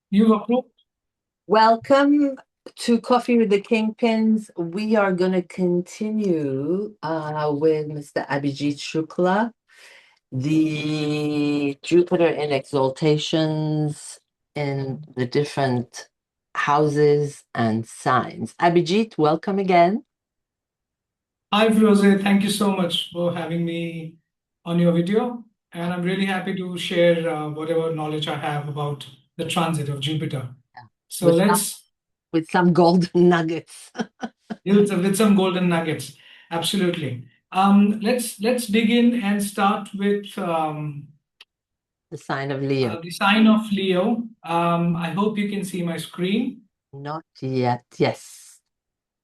You've approved. Welcome to Coffee with the Kingpins. We are going to continue with Mr. Abhijit Shukla, the Jupiter in exaltations in the different houses and signs. Abhijit, welcome again. Hi, Firoze. Thank you so much for having me on your video. And I'm really happy to share whatever knowledge I have about the transit of Jupiter. So With some let's with some golden nuggets. deal with some golden nuggets. Absolutely. Let's dig in and start with The sign of Leo. the sign of Leo. I hope you can see my screen. Not yet. Yes.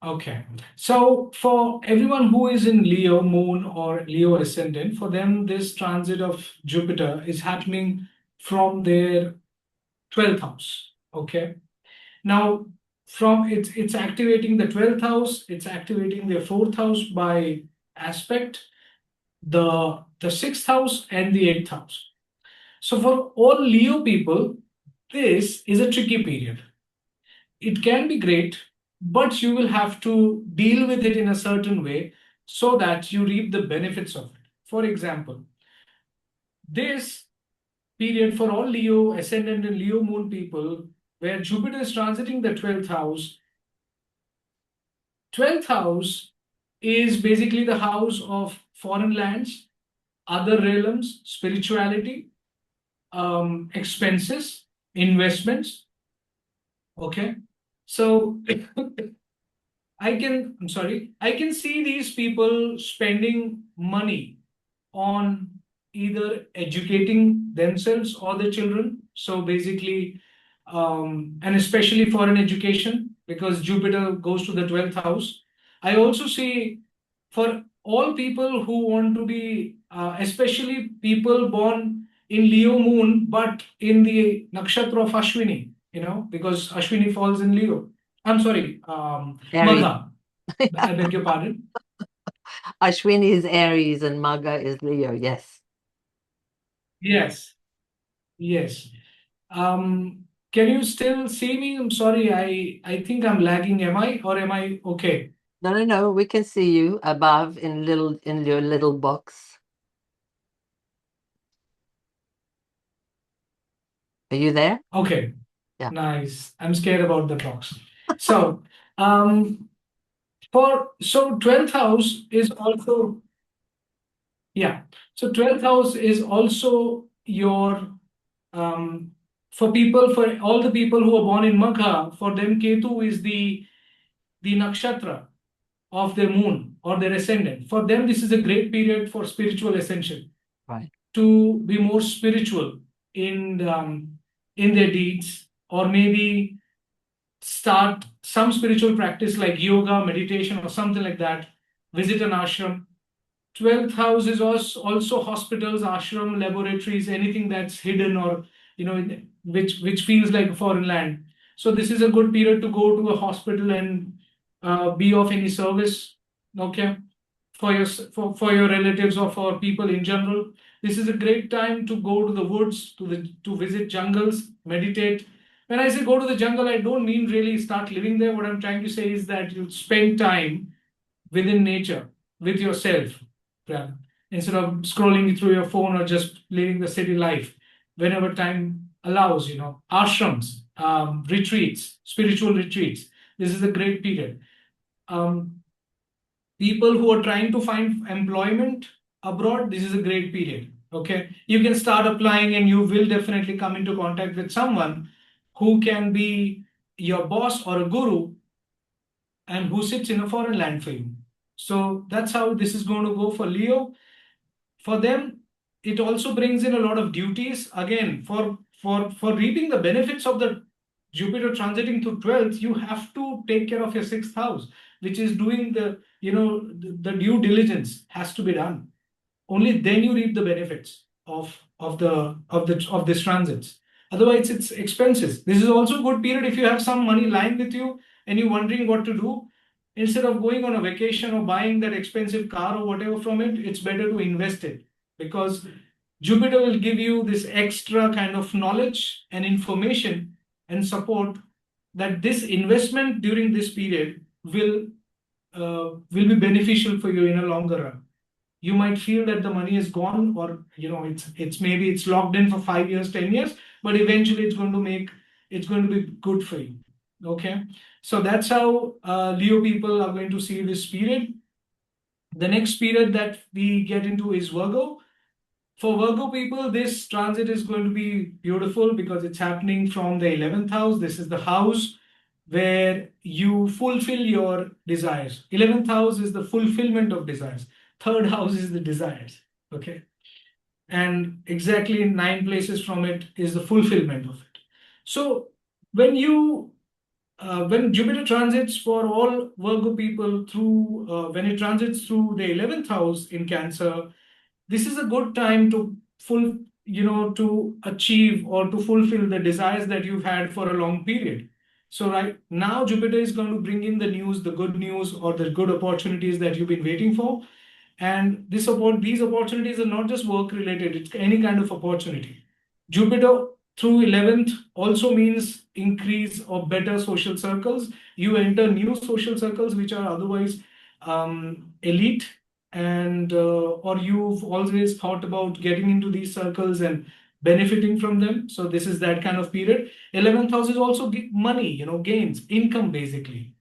Okay. So for everyone who is in Leo moon or Leo ascendant, for them, this transit of Jupiter is happening from their 12th house. Okay. Now, from it's activating the 12th house, it's activating their fourth house by aspect, the sixth house and the eighth house. So for all Leo people, this is a tricky period. It can be great, but you will have to deal with it in a certain way so that you reap the benefits of it. For example, this period for all Leo ascendant and Leo moon people, where Jupiter is transiting the 12th house is basically the house of foreign lands, other realms, spirituality, expenses, investments. Okay. So I can see these people spending money on either educating themselves or their children. So basically, and especially foreign education, because Jupiter goes to the 12th house. I also see for all people who want to be, especially people born in Leo moon, but in the nakshatra of Ashwini, because Ashwini falls in Leo. I'm sorry, Aries. Magha. I beg your pardon. Ashwini is Aries and Maga is Leo. Yes. Yes, yes. Can you still see me? I'm sorry, I think I'm lagging. Am I or am I okay? No, no, no. We can see you above in your little box. Are you there? Okay, Yeah. nice. I'm scared about the box. So, um, so 12th house is also, yeah. So 12th house is also your um for all the people who are born in Magha, for them Ketu is the nakshatra of their moon or their ascendant. For them, this is a great period for spiritual ascension, Right. to be more spiritual in their deeds, or maybe start some spiritual practice like yoga, meditation, or something like that. Visit an ashram. 12th house is also hospitals, ashram, laboratories, anything that's hidden or which feels like a foreign land. So this is a good period to go to a hospital and be of any service. Okay, for your relatives or for people in general. This is a great time to go to the woods, to visit jungles, meditate. When I say go to the jungle, I don't mean really start living there. What I'm trying to say is that you spend time within nature, with yourself, rather, instead of scrolling through your phone or just living the city life whenever time allows. Ashrams, retreats, spiritual retreats. This is a great period. Um, People who are trying to find employment abroad, this is a great period. Okay, you can start applying and you will definitely come into contact with someone who can be your boss or a guru and who sits in a foreign land for you. So that's how this is going to go for Leo. For them, it also brings in a lot of duties. Again, for reaping the benefits of the Jupiter transiting through 12th, you have to take care of your sixth house, which is doing the due diligence has to be done. Only then you reap the benefits of this transits. Otherwise, it's expenses. This is also a good period if you have some money lying with you and you're wondering what to do. Instead of going on a vacation or buying that expensive car or whatever from it, it's better to invest it, because Jupiter will give you this extra kind of knowledge and information and support that this investment during this period will be beneficial for you in a longer run. You might feel that the money is gone, or it's maybe it's locked in for 5 years, 10 years, but eventually it's going to be good for you. Okay, so that's how Leo people are going to see this period. The next period that we get into is Virgo. For Virgo people, this transit is going to be beautiful because it's happening from the 11th house. This is the house where you fulfill your desires. 11th house is the fulfillment of desires. Third house is the desires. Okay. And exactly in 9 places from it is the fulfillment of it. So when when Jupiter transits for all Virgo people through, when it transits through the 11th house in Cancer, this is a good time to to achieve or to fulfill the desires that you've had for a long period. So right now, Jupiter is going to bring in the news, the good news, or the good opportunities that you've been waiting for. And these opportunities are not just work related, it's any kind of opportunity. Jupiter through 11th also means increase of better social circles. You enter new social circles which are otherwise elite, and or you've always thought about getting into these circles and benefiting from them. So this is that kind of period. 11th house is also money, gains, income, basically.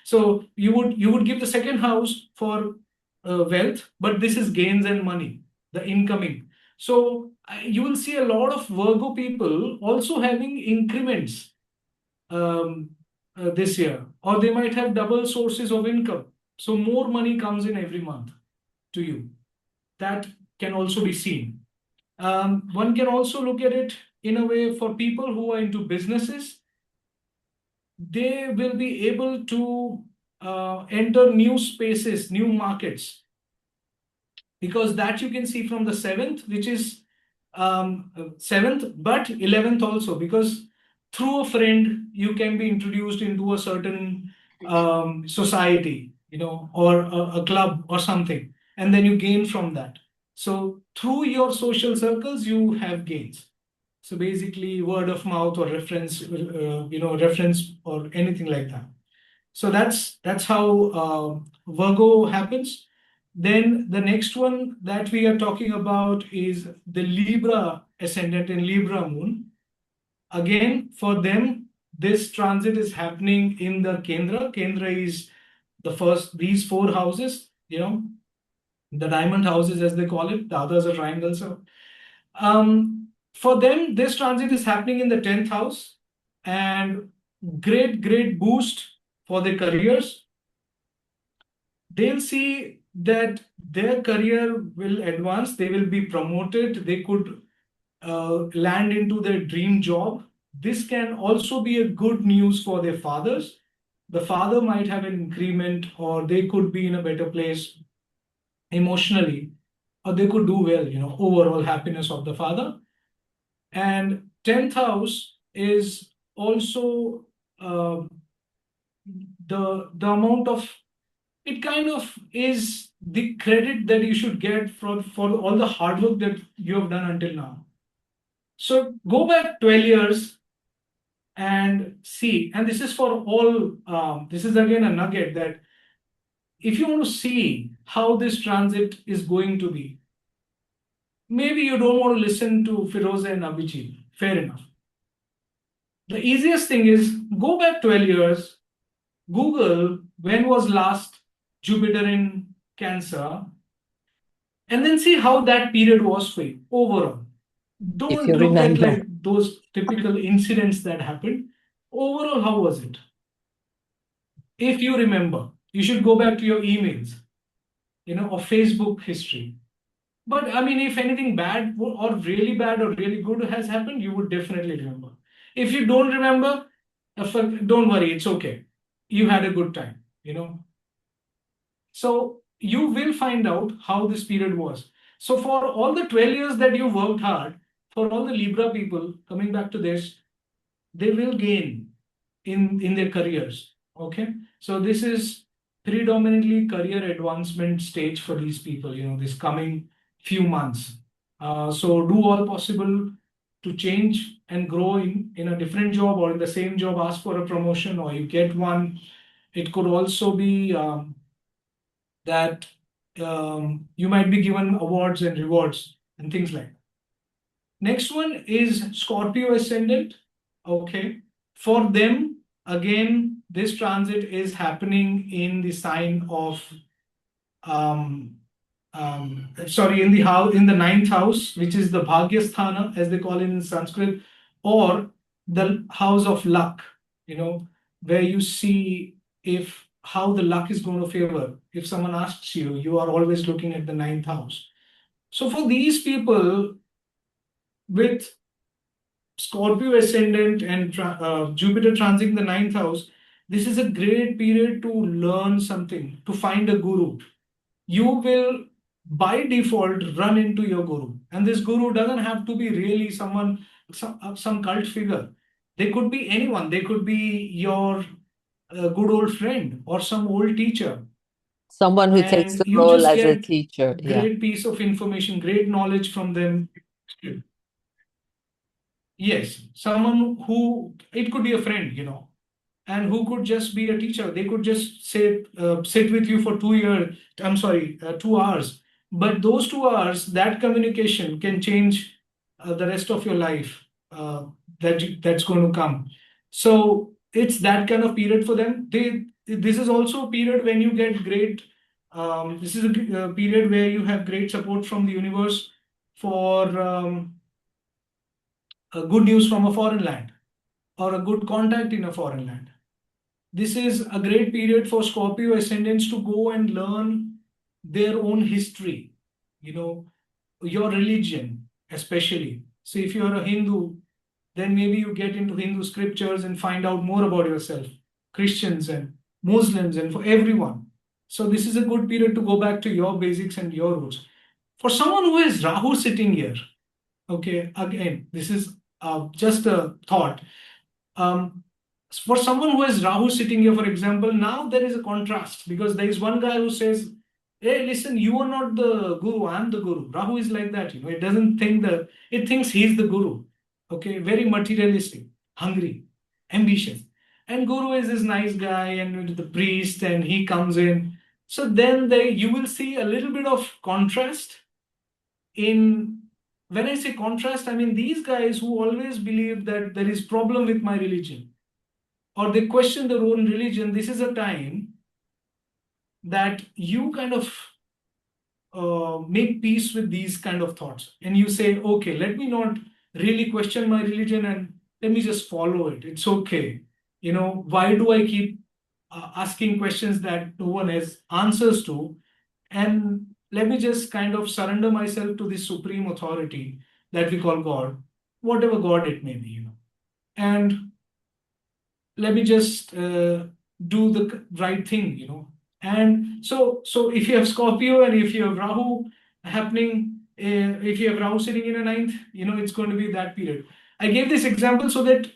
So you would give the second house for wealth, but this is gains and money, the incoming. So you will see a lot of Virgo people also having increments this year, or they might have double sources of income. So more money comes in every month to you. That can also be seen. One can also look at it in a way for people who are into businesses. They will be able to enter new spaces, new markets, because that you can see from the seventh, which is seventh, but 11th also, because through a friend you can be introduced into a certain society, or a club or something, and then you gain from that. So through your social circles, you have gains. So basically, word of mouth or reference or anything like that. So that's how Virgo happens. Then the next one that we are talking about is the Libra ascendant and Libra moon. Again, for them, this transit is happening in the Kendra. Kendra is the first, these four houses, the diamond houses as they call it. The others are triangles. So, for them, this transit is happening in the 10th house, and great boost for their careers. They'll see that their career will advance, they will be promoted, they could land into their dream job. This can also be a good news for their fathers. The father might have an increment, or they could be in a better place emotionally, or they could do well, overall happiness of the father. And 10th house is also the amount of, it kind of is the credit that you should get for all the hard work that you have done until now. So go back 12 years and see, and this is for all, this is again a nugget that if you want to see how this transit is going to be, maybe you don't want to listen to Firoza and Abhijit, fair enough. The easiest thing is go back 12 years, Google when was last Jupiter in Cancer, and then see how that period was for you overall. If Don't you look at remember. like those typical incidents that happened. Overall, how was it? If you remember, you should go back to your emails, or Facebook history. But I mean, if anything bad or really bad or really good has happened, you would definitely remember. If you don't remember, don't worry, it's okay. You had a good time. So you will find out how this period was. So for all the 12 years that you worked hard, for all the Libra people, coming back to this, they will gain in their careers. Okay. So this is predominantly career advancement stage for these people, this coming few months. So do all possible to change and grow in a different job, or in the same job, ask for a promotion, or you get one. It could also be that you might be given awards and rewards and things like that. Next one is Scorpio ascendant. Okay. For them, again, this transit is happening in the sign of um, sorry, in the house, in the ninth house, which is the Bhagyasthana, as they call it in Sanskrit, or the house of luck, where you see if how the luck is going to favor. If someone asks you, you are always looking at the ninth house. So for these people with Scorpio ascendant and Jupiter transiting the ninth house, this is a great period to learn something, to find a guru. You will by default run into your guru, and this guru doesn't have to be really someone, some cult figure. They could be anyone. They could be your good old friend or some old teacher, Someone who takes and the you role just as a get teacher. Yeah. great piece of information, great knowledge from them. Yes, someone who, it could be a friend, and who could just be a teacher. They could just sit with you for 2 years. I'm sorry, 2 hours. But those 2 hours, that communication can change the rest of your life. That's going to come. So it's that kind of period for them. This is also a period when you get great. This is a period where you have great support from the universe for good news from a foreign land, or a good contact in a foreign land. This is a great period for Scorpio ascendants to go and learn their own history, your religion, especially. So if you're a Hindu, then maybe you get into Hindu scriptures and find out more about yourself. Christians and Muslims, and for everyone. So this is a good period to go back to your basics and your roots. For someone who has Rahu sitting here, okay, again, this is just a thought. Um, for someone who has Rahu sitting here, for example, now there is a contrast, because there is one guy who says, "Hey, listen, you are not the guru, I'm the guru." Rahu is like that, it doesn't think it thinks he's the guru. Okay, very materialistic, hungry, ambitious. And Guru is this nice guy and the priest, and he comes in. So then you will see a little bit of contrast in, when I say contrast, I mean these guys who always believe that there is problem with my religion, or they question their own religion. This is a time that you kind of make peace with these kind of thoughts, and you say, okay, let me not really question my religion, and let me just follow it. It's okay. Why do I keep asking questions that no one has answers to? And let me just kind of surrender myself to this supreme authority that we call God, whatever God it may be, and let me just do the right thing, And so if you have Scorpio and if you have Rahu happening, if you have Rahu sitting in a ninth, it's going to be that period. I gave this example so that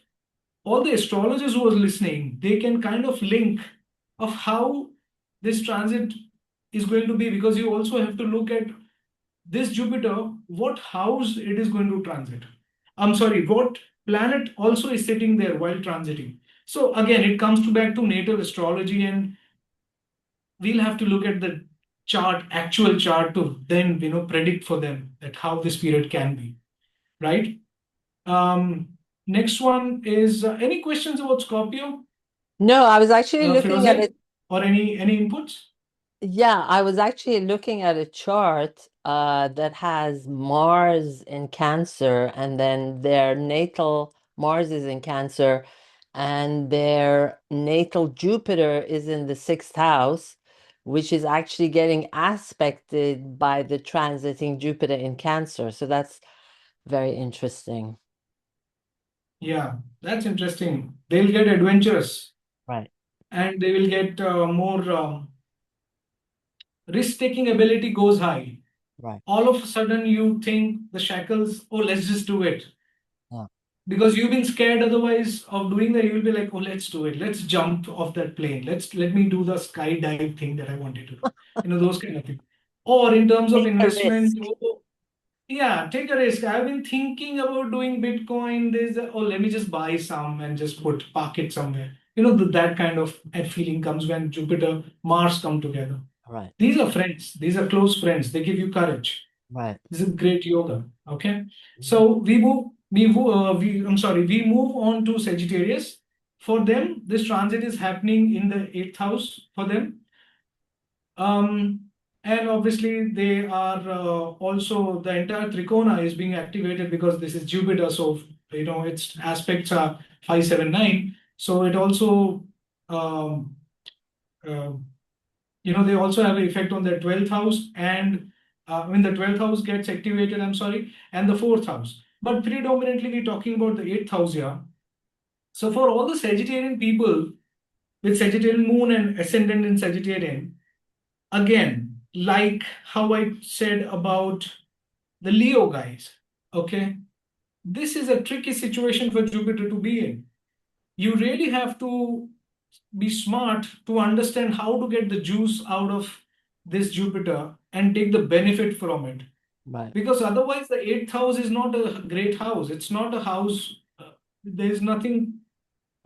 all the astrologers who are listening, they can kind of link of how this transit is going to be, because you also have to look at this Jupiter, what house it is going to transit. I'm sorry, what planet also is sitting there while transiting. So again, it comes back to natal astrology, and we'll have to look at the chart, actual chart, to then predict for them that how this period can be, right? Next one is any questions about Scorpio, No, I was actually looking at Firoze, it. or any inputs? Yeah, I was actually looking at a chart that has Mars in Cancer, and then their natal Mars is in Cancer, and their natal Jupiter is in the sixth house, which is actually getting aspected by the transiting Jupiter in Cancer. So that's very interesting. Yeah, that's interesting. They'll get adventurous, Right, and they will get more risk-taking ability goes high. right. All of a sudden, you think the shackles, oh, let's just do it. Yeah. Because you've been scared otherwise of doing that, you will be like, oh, let's do it. Let's jump off that plane. Let me do the skydive thing that I wanted to do. Those kind of things. Or in terms of Take a risk. investment, oh, Yeah, take a risk. I've been thinking about doing Bitcoin. Oh, let me just buy some and just park it somewhere. That kind of feeling comes when Jupiter, Mars come together. Right, These are friends. These are close friends. They give you courage. right. This is great yoga. Okay. Mhm. So I'm sorry, we move on to Sagittarius. For them, this transit is happening in the eighth house for them. Um, and obviously, they are also the entire trikona is being activated because this is Jupiter. So, its aspects are 5, 7, 9. So, it also, um, uh, they also have an effect on their 12th house. And when the 12th house gets activated, I'm sorry, and the fourth house. But predominantly, we're talking about the eighth house here. So, for all the Sagittarian people with Sagittarian moon and ascendant in Sagittarian, again, like how I said about the Leo guys, okay, this is a tricky situation for Jupiter to be in. You really have to be smart to understand how to get the juice out of this Jupiter and take the benefit from it. Right, Because otherwise, the eighth house is not a great house. It's not a house, there's nothing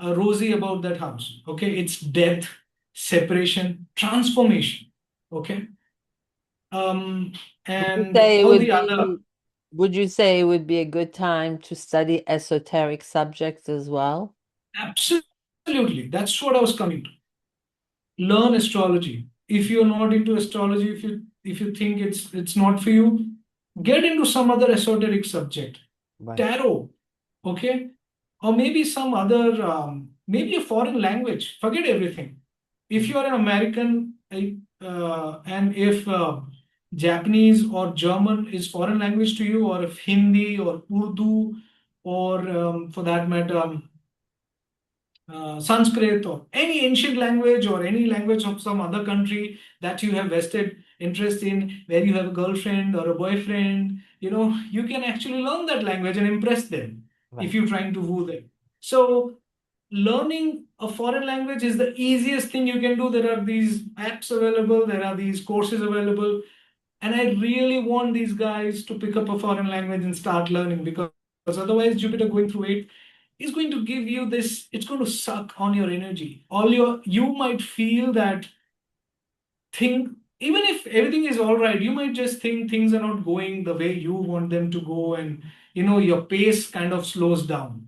rosy about that house. Okay, it's death, separation, transformation. Okay. um, Would you and say it all would the other. be, would you say it would be a good time to study esoteric subjects as well? Absolutely, that's what I was coming to. Learn astrology. If you're not into astrology, if you think it's not for you, get into some other esoteric subject. Right. Tarot, okay, or maybe some other, maybe a foreign language. Forget everything. If Mhm. you're an American, and if Japanese or German is foreign language to you, or if Hindi or Urdu, or for that matter, Sanskrit or any ancient language or any language of some other country that you have vested interest in, where you have a girlfriend or a boyfriend, you can actually learn that language and impress them if Right. you're trying to woo them. So, learning a foreign language is the easiest thing you can do. There are these apps available, there are these courses available, and I really want these guys to pick up a foreign language and start learning, because otherwise, Jupiter going through it is going to give you this, it's going to suck on your energy. You might feel that thing, even if everything is all right, you might just think things are not going the way you want them to go, and your pace kind of slows down.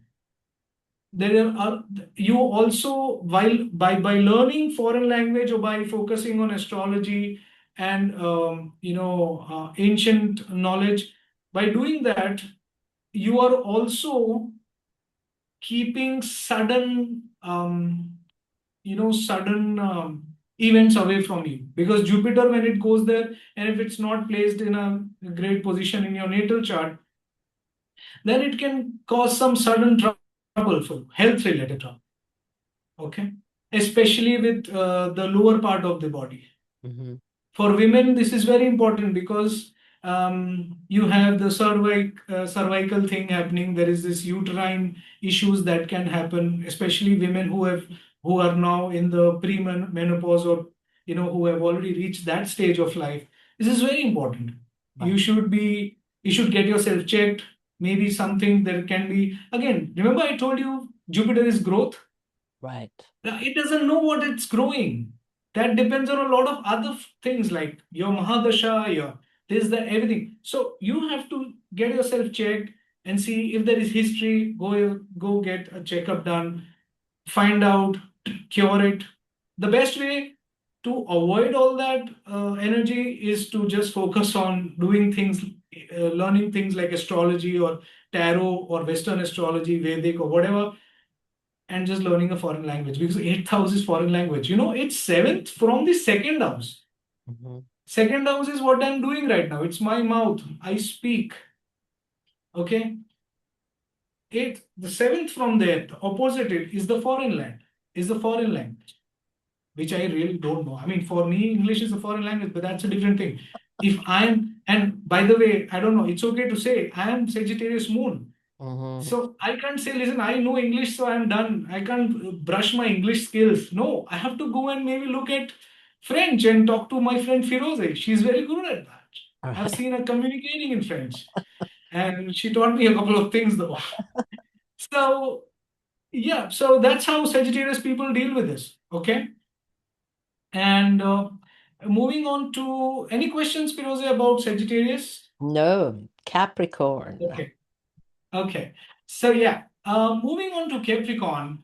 There are You also, while by learning foreign language or by focusing on astrology and ancient knowledge, by doing that, you are also keeping sudden events away from you, because Jupiter, when it goes there, and if it's not placed in a great position in your natal chart, then it can cause some sudden trouble, for health related trouble. Okay, especially with the lower part of the body. Mm-hmm. For women, this is very important because you have the cervical thing happening. There is this uterine issues that can happen, especially women who are now in the pre-menopause, or who have already reached that stage of life. This is very important. Right. You should get yourself checked. Maybe something there can be, again, remember I told you Jupiter is growth. Right. It doesn't know what it's growing. That depends on a lot of other things like your Mahadasha, your this, that, everything. So you have to get yourself checked and see if there is history. Go get a checkup done, find out, cure it. The best way to avoid all that energy is to just focus on doing things, learning things like astrology or tarot or Western astrology, Vedic or whatever, and just learning a foreign language, because eighth house is foreign language. It's seventh from the second house. Mm-hmm. Second house is what I'm doing right now. It's my mouth. I speak. Okay. Eighth, the seventh from there, the opposite it is the foreign land, is the foreign language, which I really don't know. I mean, for me, English is a foreign language, but that's a different thing. And by the way, I don't know, it's okay to say I am Sagittarius moon. Mm-hmm. So I can't say, listen, I know English, so I'm done. I can't brush my English skills. No, I have to go and maybe look at French and talk to my friend Firoze. She's very good at that. All I've right. seen her communicating in French, and she taught me a couple of things though. So yeah, so that's how Sagittarius people deal with this. Okay, and moving on to any questions, Firoze, about Sagittarius? No, Capricorn. Okay, okay. So yeah, moving on to Capricorn.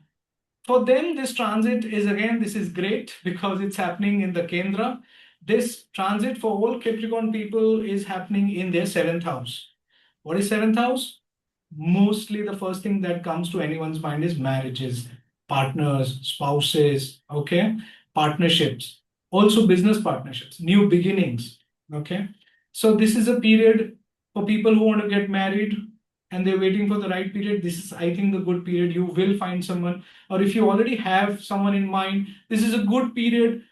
For them, this transit is again, this is great because it's happening in the Kendra. This transit for all Capricorn people is happening in their seventh house. What is seventh house? Mostly the first thing that comes to anyone's mind is marriages, partners, spouses, okay, partnerships, also business partnerships, new beginnings, okay. So this is a period for people who want to get married and they're waiting for the right period. This is, I think, the good period. You will find someone, or if you already have someone in mind, this is a good period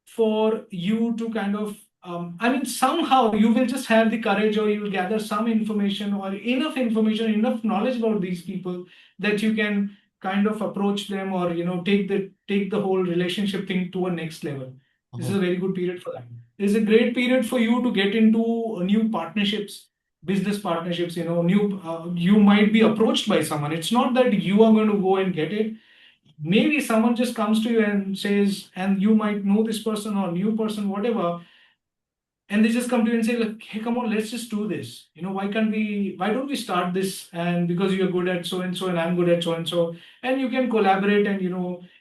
for you to kind of I mean, somehow you will just have the courage, or you will gather some information or information, enough knowledge about these people that you can kind of approach them, or take the whole relationship thing to a next level. This is Mhm. a very good period for that. This is a great period for you to get into new partnerships, business partnerships. New you might be approached by someone. It's not that you are going to go and get it. Maybe someone just comes to you and says, and you might know this person or new person, whatever, and they just come to you and say, like, hey, come on, let's just do this. Why don't we start this? And because you're good at so and so and I'm good at so and you can collaborate, and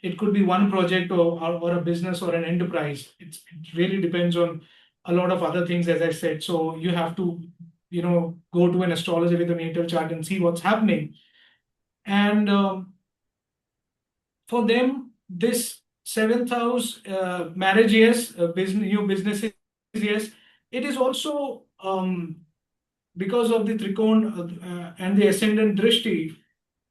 it could be one project, or a business or an enterprise. It really depends on a lot of other things, as I said. So you have to go to an astrologer with a natal chart and see what's happening. And for them, this seventh house, marriage, yes, business, new businesses, yes. It is also because of the trikon and the ascendant drishti.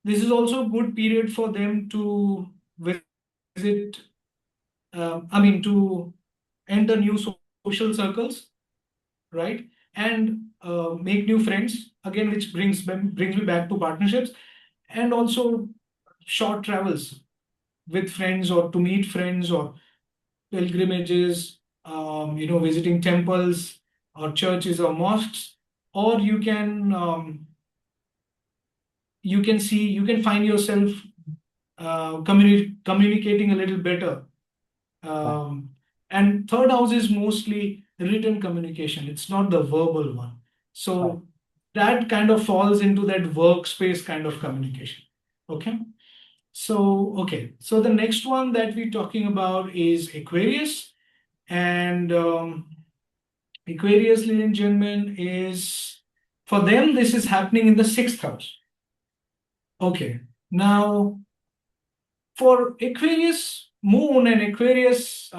This is also a good period for them to visit. I mean, to enter new social circles, right? And make new friends again, which brings me back to partnerships, and also short travels with friends, or to meet friends, or pilgrimages, visiting temples or churches or mosques, or you can find yourself communicating a little better. Right, And third house is mostly written communication. It's not the verbal one. right. So that kind of falls into that workspace kind of communication. Okay. So the next one that we're talking about is Aquarius. And Aquarius, ladies and gentlemen, is for them, this is happening in the sixth house. Okay. Now, for Aquarius moon and Aquarius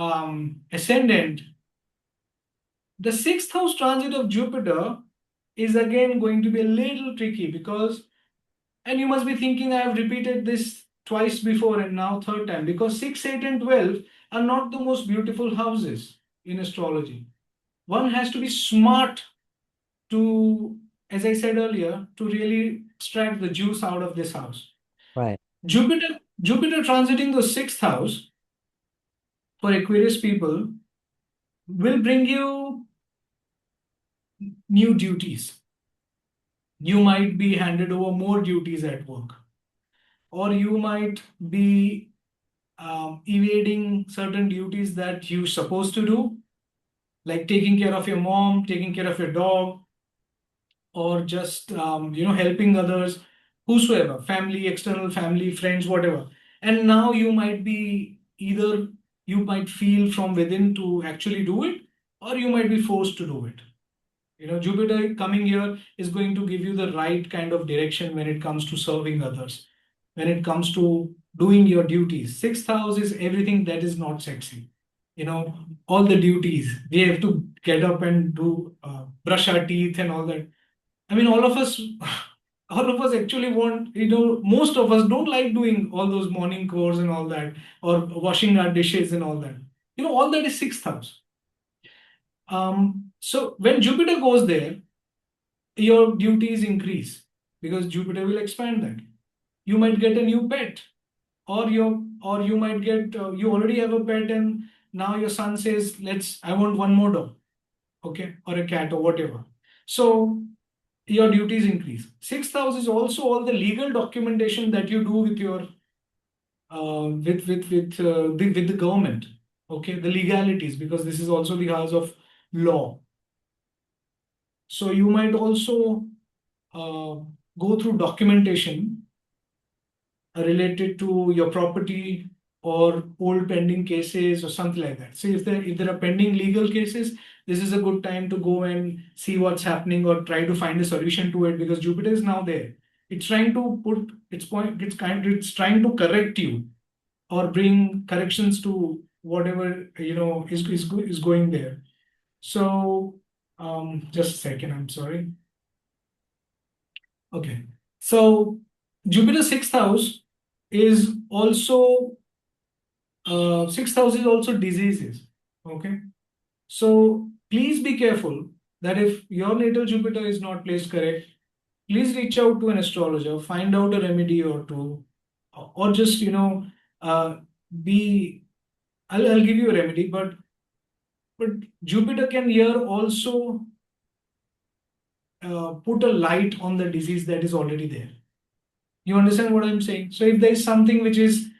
ascendant, the sixth house transit of Jupiter is again going to be a little tricky because, and you must be thinking, I have repeated this twice before and now third time, because 6, 8, and 12 are not the most beautiful houses in astrology. One has to be smart to, as I said earlier, to really extract the juice out of this house. Right. Jupiter transiting the sixth house for Aquarius people will bring you new duties. You might be handed over more duties at work, or you might be evading certain duties that you're supposed to do, like taking care of your mom, taking care of your dog, or just helping others, whosoever, family, external family, friends, whatever. And now you might be either, you might feel from within to actually do it, or you might be forced to do it. Jupiter coming here is going to give you the right kind of direction when it comes to serving others, when it comes to doing your duties. Sixth house is everything that is not sexy. All the duties. We have to get up and do brush our teeth and all that. I mean, all of us, all of us actually want, most of us don't like doing all those morning chores and all that, or washing our dishes and all that. All that is sixth house. So when Jupiter goes there, your duties increase because Jupiter will expand that. You might get a new pet, or you might get you already have a pet, and now your son says, I want one more dog. okay, or a cat or whatever. So your duties increase. Sixth house is also all the legal documentation that you do with your with the government. Okay, the legalities, because this is also the house of law. So you might also uh, go through documentation related to your property or old pending cases or something like that. So if there are pending legal cases, this is a good time to go and see what's happening or try to find a solution to it, because Jupiter is now there. It's trying to put its point. It's trying to correct you or bring corrections to whatever is going there. So just a second. I'm sorry. Okay. So Jupiter sixth house is also sixth house is also diseases. Okay. So please be careful that if your natal Jupiter is not placed correct, please reach out to an astrologer, find out a remedy or two, or just uh, be. I'll give you a remedy, but Jupiter can here also put a light on the disease that is already there. You understand what I'm saying? So if there is something which is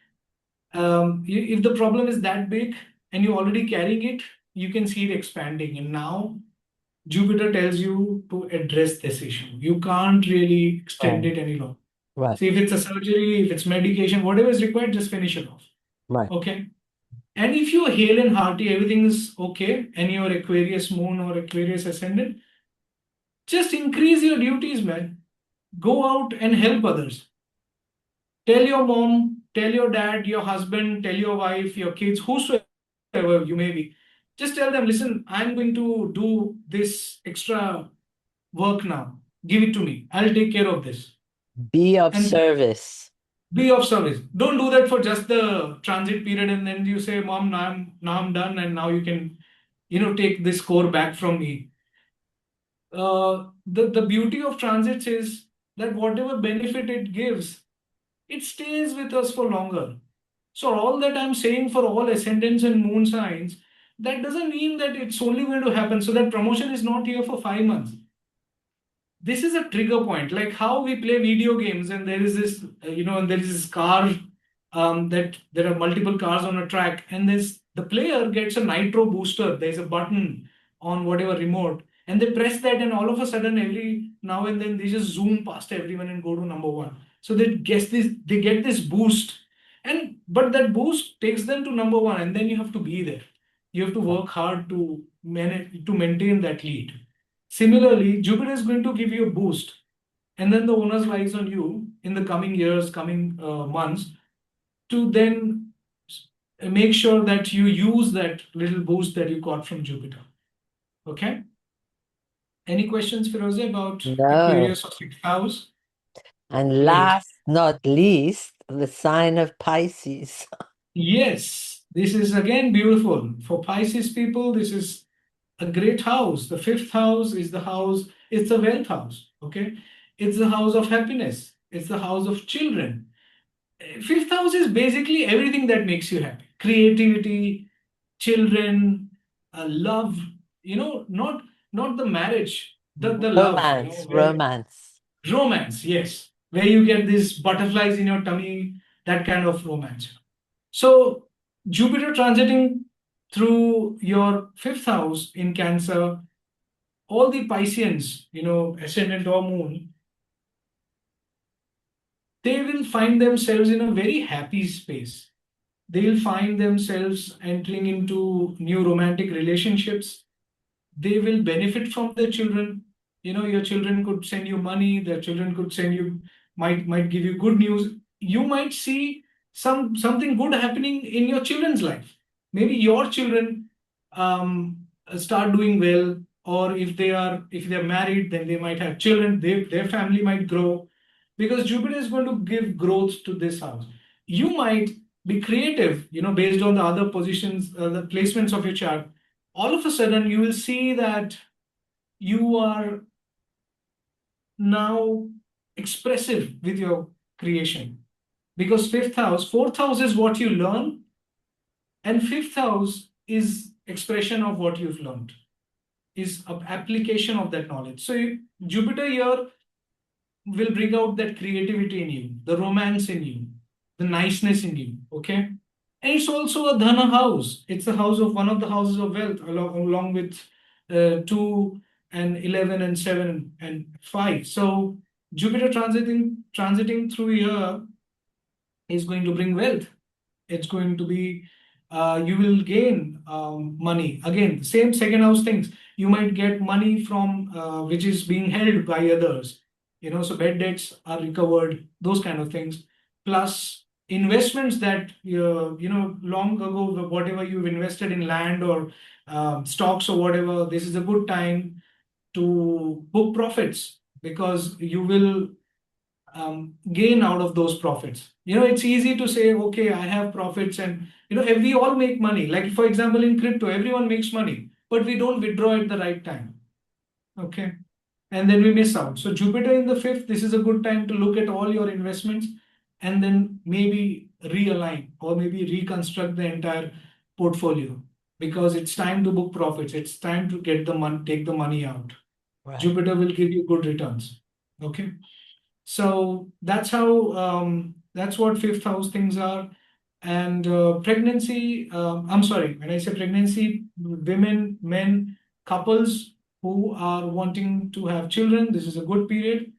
if the problem is that big and you're already carrying it, you can see it expanding. And now Jupiter tells you to address this issue. You can't really extend Right. it any longer. Right. So if it's a surgery, if it's medication, whatever is required, just finish it off. Right. Okay. And if you're hale and hearty, everything is okay, and you're Aquarius moon or Aquarius ascendant, just increase your duties, man. Go out and help others. Tell your mom, tell your dad, your husband, tell your wife, your kids, whosoever you may be. Just tell them, listen, I'm going to do this extra work now. Give it to me. I'll take care of this. Be of And service. be of service. Don't do that for just the transit period and then you say, Mom, now I'm done, and now you can, take this score back from me. The beauty of transits is that whatever benefit it gives, it stays with us for longer. So all that I'm saying for all ascendants and moon signs, that doesn't mean that it's only going to happen. So that promotion is not here for 5 months. This is a trigger point, like how we play video games, and there is this, and there is this car, that there are multiple cars on a track, and this the player gets a nitro booster. There's a button on whatever remote, and they press that, and all of a sudden, every now and then, they just zoom past everyone and go to number one. So they get this boost, and but that boost takes them to number one, and then you have to be there. You have to work hard to manage to maintain that lead. Similarly, Jupiter is going to give you a boost, and then the onus lies on you in the coming years, coming months, to then make sure that you use that little boost that you got from Jupiter. Okay? Any questions, Firoze, about No. Aquarius or sixth house? And Great. last not least, the sign of Pisces. Yes, this is again beautiful. For Pisces people, this is a great house. The fifth house is the house, it's the wealth house. Okay? It's the house of happiness, it's the house of children. Fifth house is basically everything that makes you happy: creativity, children, love, not the marriage, the love, Romance, where romance. romance, yes, where you get these butterflies in your tummy, that kind of romance. So Jupiter transiting through your fifth house in Cancer, all the Pisceans, ascendant or moon, they will find themselves in a very happy space. They'll find themselves entering into new romantic relationships. They will benefit from their children. Your children could send you money, their children could send you, might give you good news. You might see something good happening in your children's life. Maybe your children start doing well, or if they're married, then they might have children, their family might grow, because Jupiter is going to give growth to this house. You might be creative, based on the other positions, the placements of your chart. All of a sudden, you will see that you are now expressive with your creation, because fourth house is what you learn, and fifth house is expression of what you've learned. is application of that knowledge. So Jupiter here will bring out that creativity in you, the romance in you, the niceness in you. Okay. And it's also a Dhana house. It's the house of one of the houses of wealth, along with 2 and 11 and 7 and 5. So Jupiter transiting through here is going to bring wealth. It's going to be you will gain money. Again, same second house things. You might get money from which is being held by others. So bad debts are recovered, those kind of things. Plus investments that long ago, whatever you've invested in land or stocks or whatever, this is a good time to book profits, because you will gain out of those profits. It's easy to say, okay, I have profits, and we all make money. Like for example, in crypto, everyone makes money, but we don't withdraw at the right time. Okay, and then we miss out. So Jupiter in the fifth, this is a good time to look at all your investments and then maybe realign or maybe reconstruct the entire portfolio, because it's time to book profits. It's time to get the money, take the money out. Right. Jupiter will give you good returns. Okay. So that's how that's what fifth house things are. And pregnancy, I'm sorry, when I say pregnancy, women, men, couples who are wanting to have children, this is a good period.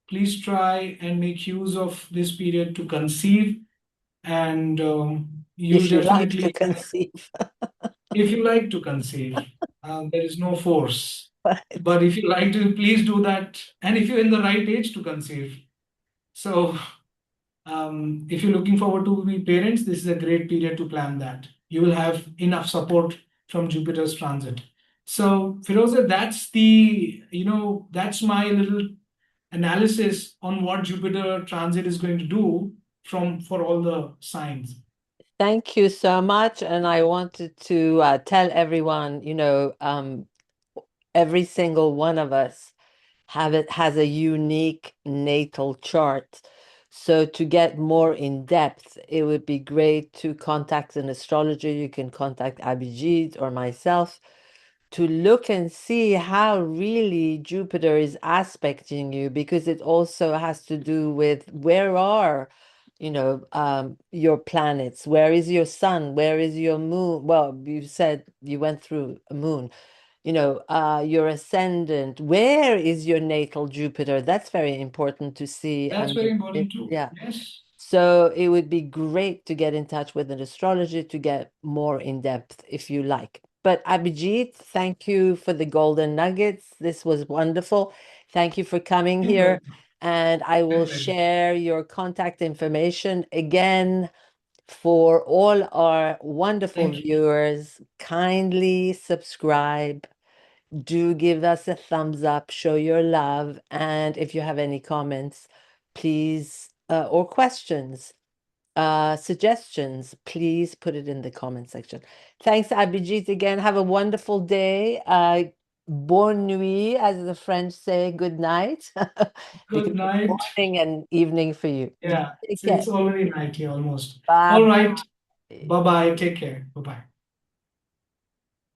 Please try and make use of this period to conceive, and you'll If you like to definitely, conceive. if you like to conceive, there is no force. Right. But if you like to, please do that. And if you're in the right age to conceive. So if you're looking forward to be parents, this is a great period to plan that. You will have enough support from Jupiter's transit. So Firoza, that's my little analysis on what Jupiter transit is going to do for all the signs. Thank you so much. And I wanted to tell everyone, every single one of us has a unique natal chart. So to get more in depth, it would be great to contact an astrologer. You can contact Abhijit or myself to look and see how really Jupiter is aspecting you, because it also has to do with where are, your planets. Where is your sun? Where is your moon? Well, you said you went through a moon. Your ascendant. Where is your natal Jupiter? That's very important to see. I That's very mean, important too. yeah. Yes. So it would be great to get in touch with an astrologer to get more in depth if you like. But Abhijit, thank you for the golden nuggets. This was wonderful. Thank you for coming You're here. welcome. And I My will pleasure. share your contact information again for all our wonderful Thank you. viewers. Kindly subscribe. Do give us a thumbs up, show your love. And if you have any comments, please, or questions, suggestions, please put it in the comment section. Thanks, Abhijit, again. Have a wonderful day. Bonne nuit, as the French say, good night, because Good it's night. morning and evening for you. Yeah, Take care. it's already night here almost. Bye All bye. right. Bye bye. Take care. Bye bye.